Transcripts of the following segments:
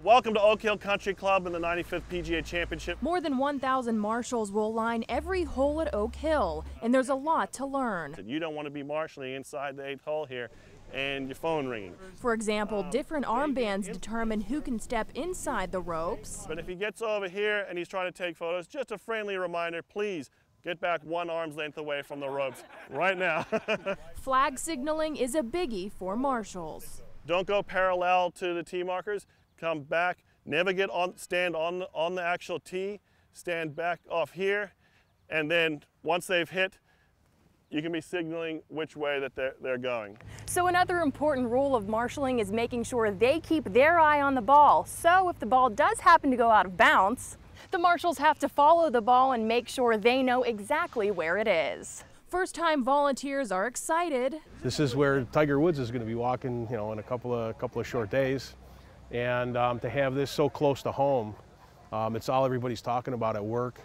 Welcome to Oak Hill Country Club in the 95th PGA Championship. More than 1,000 marshals will line every hole at Oak Hill, and there's a lot to learn. You don't want to be marshalling inside the 8th hole here and your phone ringing. For example, different armbands determine who can step inside the ropes. But if he gets over here and he's trying to take photos, just a friendly reminder, please get back 1 arm's length away from the ropes right now. Flag signaling is a biggie for marshals. Don't go parallel to the tee markers. Come back, never stand on the actual tee, stand back off here, and then once they've hit, you can be signaling which way that they're going. So another important rule of marshalling is making sure they keep their eye on the ball. So if the ball does happen to go out of bounds, the marshals have to follow the ball and make sure they know exactly where it is. First-time volunteers are excited. This is where Tiger Woods is going to be walking, in a couple of short days. And to have this so close to home, it's all everybody's talking about at work.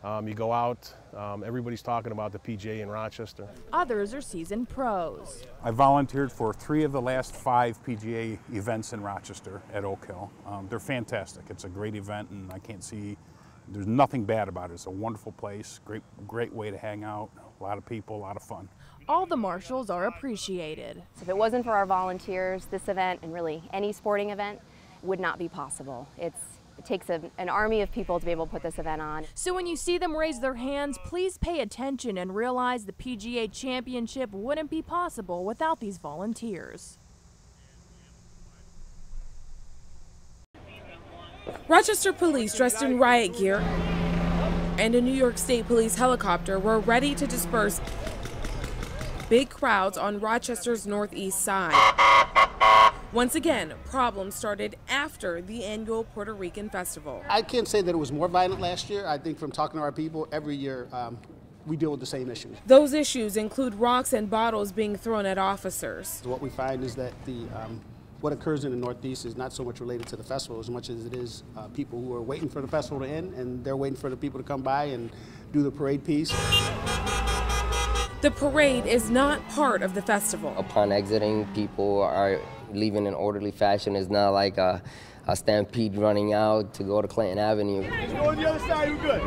You go out, everybody's talking about the PGA in Rochester. Others are seasoned pros. I volunteered for 3 of the last 5 PGA events in Rochester at Oak Hill. They're fantastic. It's a great event, and there's nothing bad about it. It's a wonderful place, great way to hang out, a lot of people, a lot of fun. All the marshals are appreciated. If it wasn't for our volunteers, this event, and really any sporting event, would not be possible. It takes an army of people to be able to put this event on. So when you see them raise their hands, please pay attention and realize the PGA Championship wouldn't be possible without these volunteers. Rochester police dressed in riot gear and a New York State Police helicopter were ready to disperse big crowds on Rochester's northeast side. Once again, problems started after the annual Puerto Rican festival. I can't say that it was more violent last year. I think from talking to our people, every year we deal with the same issues. Those issues include rocks and bottles being thrown at officers. What we find is that what occurs in the Northeast is not so much related to the festival as much as it is people who are waiting for the festival to end, and they're waiting for the people to come by and do the parade piece. The parade is not part of the festival. Upon exiting, people are leaving in orderly fashion. It's not like a stampede running out to go to Clinton Avenue. Go on the other side, you're good.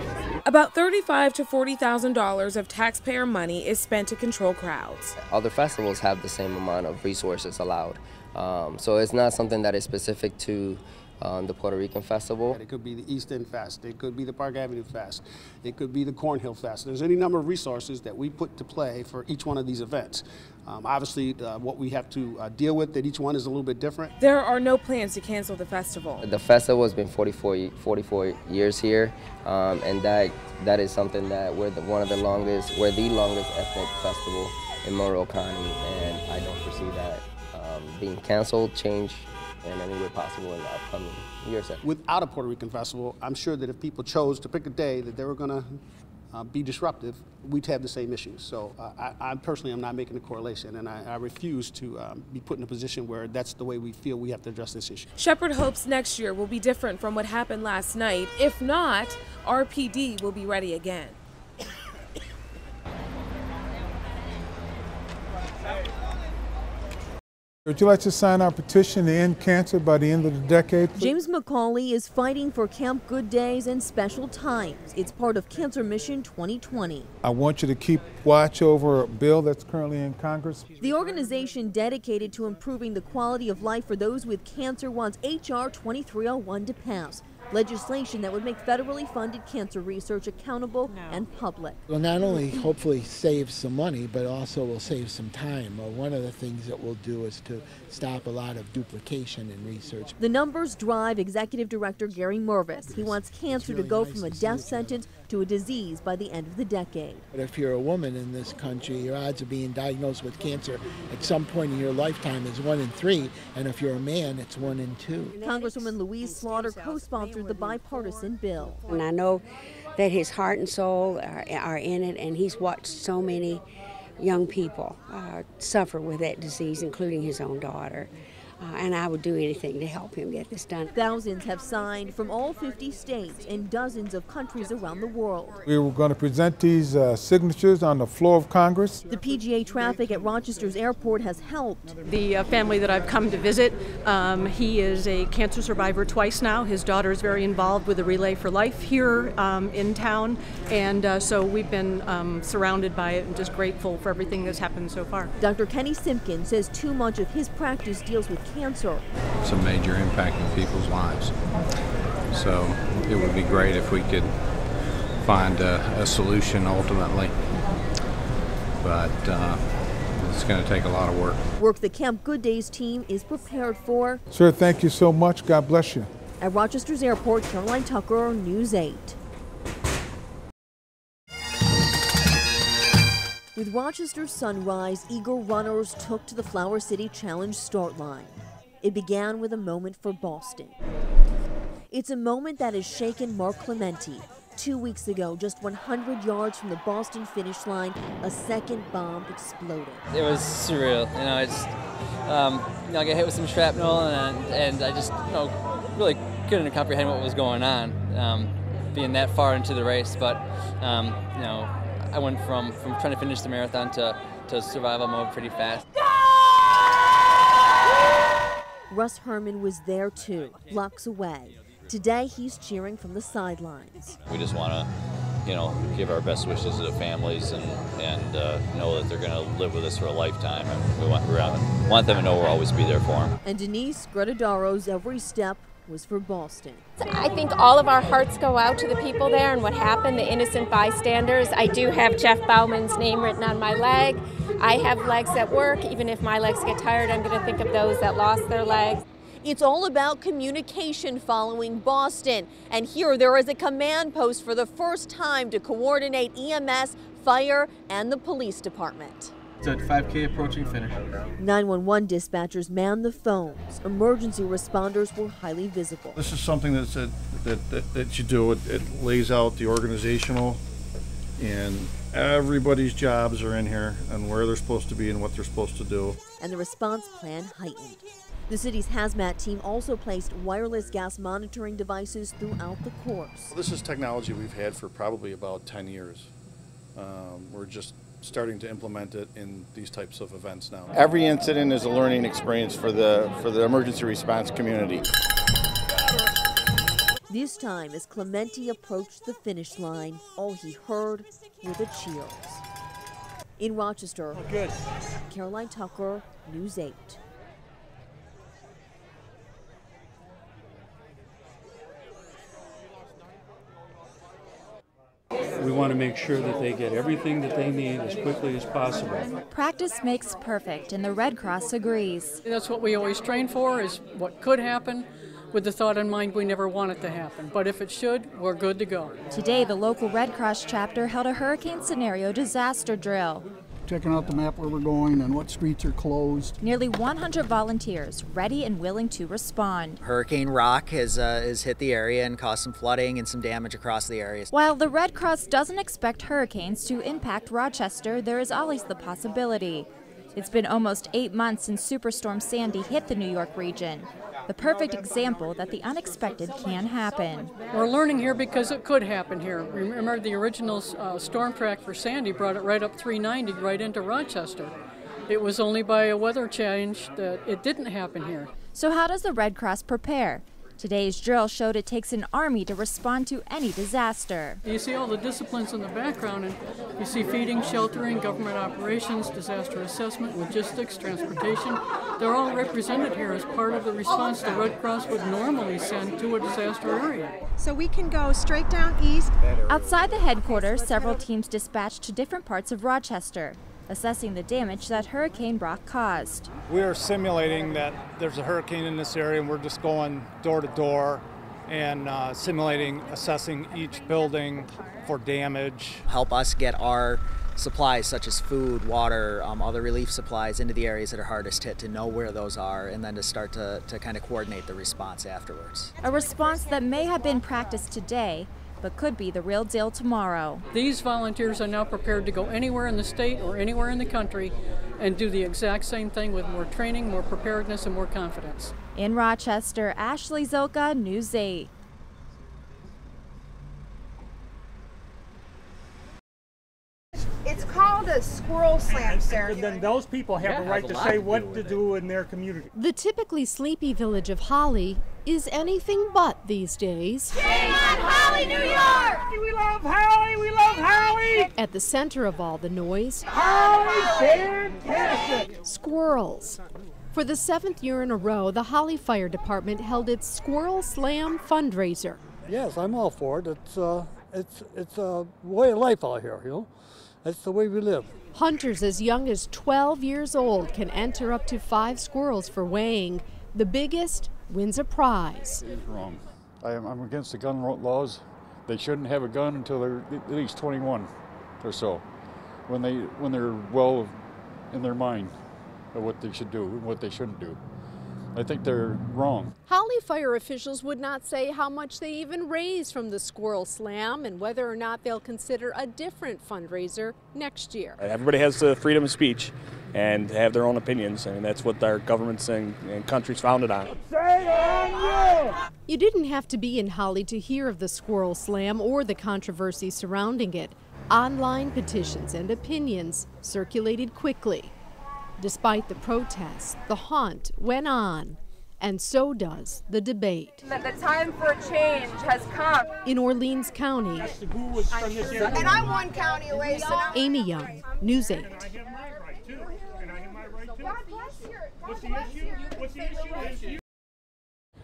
About $35,000 to $40,000 of taxpayer money is spent to control crowds. Other festivals have the same amount of resources allowed. So it's not something that is specific to the Puerto Rican festival. It could be the East End Fest, it could be the Park Avenue Fest, it could be the Cornhill Fest. There's any number of resources that we put to play for each one of these events. Obviously, what we have to deal with at each one is a little bit different. There are no plans to cancel the festival. The festival has been 44 years here, and that is something that we're the longest ethnic festival in Monroe County, and I don't foresee that being canceled, changed in any way possible in the upcoming years. Without a Puerto Rican festival, I'm sure that if people chose to pick a day that they were going to be disruptive, we'd have the same issues. So I personally am not making a correlation, and I refuse to be put in a position where that's the way we feel we have to address this issue. Shepherd hopes next year will be different from what happened last night. If not, RPD will be ready again. Would you like to sign our petition to end cancer by the end of the decade? James McCauley is fighting for Camp Good Days and Special Times. It's part of Cancer Mission 2020. I want you to keep watch over a bill that's currently in Congress. The organization dedicated to improving the quality of life for those with cancer wants H.R. 2301 to pass. Legislation that would make federally funded cancer research accountable and public. Will not only hopefully save some money, but also will save some time. One of the things that we'll do is to stop a lot of duplication in research. The numbers drive Executive Director Gary Mervis. He wants cancer to go from a death sentence to a disease by the end of the decade. But if you're a woman in this country, your odds of being diagnosed with cancer at some point in your lifetime is 1 in 3, and if you're a man, it's 1 in 2. Congresswoman Louise Slaughter co-sponsored the bipartisan bill. And I know that his heart and soul are in it, and he's watched so many young people suffer with that disease, including his own daughter. and I would do anything to help him get this done. Thousands have signed from all 50 states and dozens of countries around the world. We were going to present these signatures on the floor of Congress. The PGA traffic at Rochester's airport has helped. The family that I've come to visit, he is a cancer survivor twice now. His daughter is very involved with the Relay for Life here in town, and so we've been surrounded by it and just grateful for everything that's happened so far. Dr. Kenny Simpkins says too much of his practice deals with cancer. It's a major impact in people's lives. So it would be great if we could find a solution ultimately. But it's going to take a lot of work. Work the Camp Good Days team is prepared for. Sir, thank you so much. God bless you. At Rochester's airport, Caroline Tucker, News 8. With Rochester's sunrise, eager runners took to the Flower City Challenge start line. It began with a moment for Boston. It's a moment that has shaken Mark Clementi. 2 weeks ago, just 100 yards from the Boston finish line, a second bomb exploded. It was surreal. I just, I got hit with some shrapnel, and I just, really couldn't comprehend what was going on, being that far into the race. But, I went from trying to finish the marathon to survival mode pretty fast. Russ Herman was there too, blocks away. Today he's cheering from the sidelines. We just want to, give our best wishes to the families and know that they're going to live with us for a lifetime. And we want them to know we'll always be there for them. And Denise Gretadoro's every step was for Boston. I think all of our hearts go out to the people there and what happened, the innocent bystanders. I do have Jeff Bauman's name written on my leg. I have legs that work. Even if my legs get tired, I'm going to think of those that lost their legs. It's all about communication following Boston. And here there is a command post for the first time to coordinate EMS, fire, and the police department. It's at 5K approaching finish. 911 dispatchers manned the phones. Emergency responders were highly visible. This is something that you do. It lays out the organizational, and everybody's jobs are in here and where they're supposed to be and what they're supposed to do. And the response plan heightened. The city's hazmat team also placed wireless gas monitoring devices throughout the course. This is technology we've had for probably about 10 years. We're just starting to implement it in these types of events now. Every incident is a learning experience for the emergency response community. This time, as Clementi approached the finish line, all he heard were the cheers. In Rochester, Caroline Tucker, News 8. We want to make sure that they get everything that they need as quickly as possible. Practice makes perfect, and the Red Cross agrees. That's what we always train for, is what could happen, with the thought in mind we never want it to happen. But if it should, we're good to go. Today, the local Red Cross chapter held a hurricane scenario disaster drill. Checking out the map where we're going and what streets are closed. Nearly 100 volunteers ready and willing to respond. Hurricane Rock has hit the area and caused some flooding and some damage across the area. While the Red Cross doesn't expect hurricanes to impact Rochester, there is always the possibility. It's been almost 8 months since Superstorm Sandy hit the New York region. The perfect example that the unexpected can happen. We're learning here because it could happen here. Remember, the original storm track for Sandy brought it right up 390 right into Rochester. It was only by a weather change that it didn't happen here. So how does the Red Cross prepare? Today's drill showed it takes an army to respond to any disaster. You see all the disciplines in the background, and you see feeding, sheltering, government operations, disaster assessment, logistics, transportation. They're all represented here as part of the response the Red Cross would normally send to a disaster area. So we can go straight down east. Outside the headquarters, several teams dispatched to different parts of Rochester, assessing the damage that Hurricane Rock caused. We are simulating that there's a hurricane in this area, and we're just going door to door and simulating, assessing each building for damage. Help us get our supplies such as food, water, other relief supplies into the areas that are hardest hit, to know where those are, and then to start to kind of coordinate the response afterwards. A response that may have been practiced today, but could be the real deal tomorrow. These volunteers are now prepared to go anywhere in the state or anywhere in the country and do the exact same thing with more training, more preparedness, and more confidence. In Rochester, Ashley Zilka, News 8. It's called a squirrel slam ceremony. Then those people have a right to say what to do in their community. The typically sleepy village of Holley is anything but these days. Shame on Holley, New York! We love Holley! We love Holley! At the center of all the noise, Holley's fantastic! squirrels. For the 7th year in a row, the Holley Fire Department held its Squirrel Slam fundraiser. Yes, I'm all for it. It's a way of life out here, you know. That's the way we live. Hunters as young as 12 years old can enter up to 5 squirrels for weighing. The biggest wins a prize. It's wrong. I'm against the gun laws. They shouldn't have a gun until they're at least 21 or so, when they're well in their mind of what they should do and what they shouldn't do. I think they're wrong. Holley fire officials would not say how much they even raised from the Squirrel Slam and whether or not they'll consider a different fundraiser next year. Everybody has the freedom of speech and have their own opinions, and that's what our governments and countries founded on. You didn't have to be in Holley to hear of the Squirrel Slam or the controversy surrounding it. Online petitions and opinions circulated quickly. Despite the protests, the hunt went on, and so does the debate. That the time for change has come. In Orleans County, And I'm 1 county away, so now Amy Young, News 8.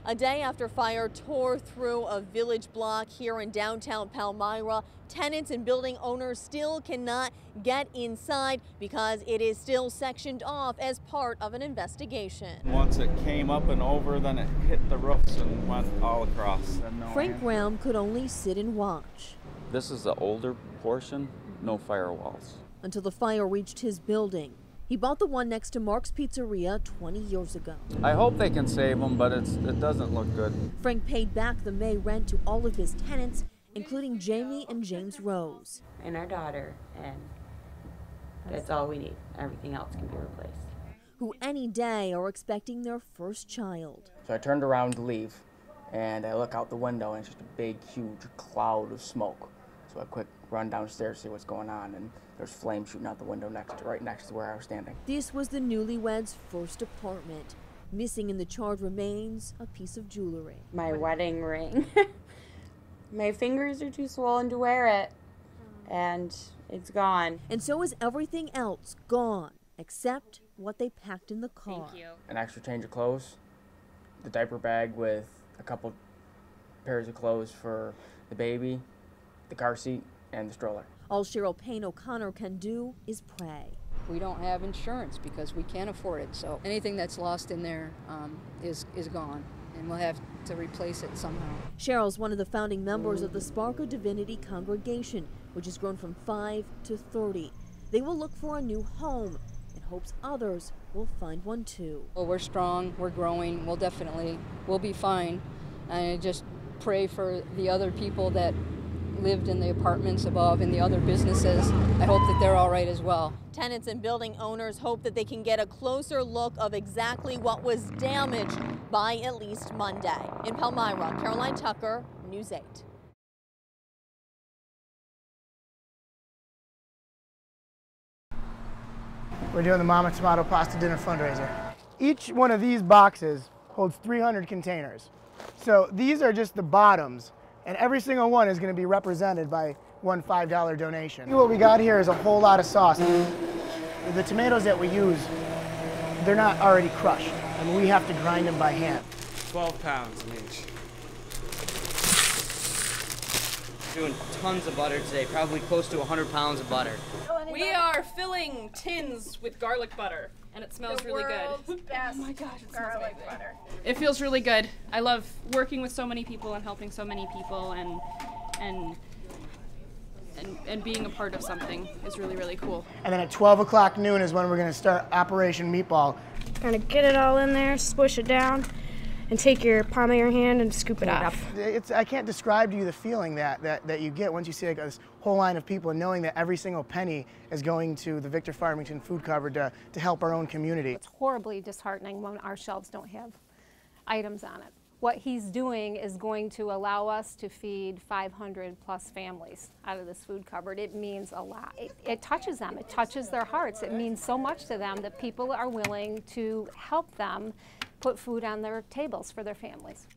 A day after fire tore through a village block here in downtown Palmyra, tenants and building owners still cannot get inside because it is still sectioned off as part of an investigation. Once it came up and over, then it hit the roofs and went all across. Frank Graham could only sit and watch. This is the older portion, no firewalls. Until the fire reached his building. He bought the one next to Mark's Pizzeria 20 years ago. I hope they can save them, but it doesn't look good. Frank paid back the May rent to all of his tenants, including Jamie and James Rose. And our daughter, and that's all we need. Everything else can be replaced. Who any day are expecting their first child. So I turned around to leave, and I look out the window, and it's just a big, huge cloud of smoke. So I quick run downstairs to see what's going on, and there's flames shooting out the window right next to where I was standing. This was the newlyweds' first apartment. Missing in the charred remains, a piece of jewelry. My wedding ring. My fingers are too swollen to wear it, and it's gone. And so is everything else gone, except what they packed in the car. Thank you. An extra change of clothes, the diaper bag with a couple pairs of clothes for the baby, the car seat, and the stroller. All Cheryl Payne O'Connor can do is pray. We don't have insurance because we can't afford it, so anything that's lost in there is gone, and we'll have to replace it somehow. Cheryl's one of the founding members of the Spark of Divinity congregation, which has grown from 5 to 30. They will look for a new home and hopes others will find one too. Well, we're strong, we're growing, we'll be fine, and I just pray for the other people that lived in the apartments above and the other businesses. I hope that they're all right as well. Tenants and building owners hope that they can get a closer look of exactly what was damaged by at least Monday. In Palmyra, Caroline Tucker, News 8. We're doing the Mama Tomato Pasta Dinner fundraiser. Each one of these boxes holds 300 containers. So these are just the bottoms, and every single one is going to be represented by one $5 donation. What we got here is a whole lot of sauce. The tomatoes that we use, they're not already crushed. I mean, we have to grind them by hand. 12 pounds each. Doing tons of butter today, probably close to 100 pounds of butter. We are filling tins with garlic butter, and it smells really good. Oh my gosh, it smells amazing. Butter. It feels really good. I love working with so many people and helping so many people, and being a part of something is really, really cool. And then at 12 o'clock noon is when we're going to start Operation Meatball. Kind of get it all in there, squish it down, and take your palm of your hand and scoop it off. I can't describe to you the feeling that you get once you see like this whole line of people and knowing that every single penny is going to the Victor Farmington food cupboard to help our own community. It's horribly disheartening when our shelves don't have items on it. What he's doing is going to allow us to feed 500 plus families out of this food cupboard. It means a lot. It touches them, it touches their hearts. It means so much to them that people are willing to help them put food on their tables for their families.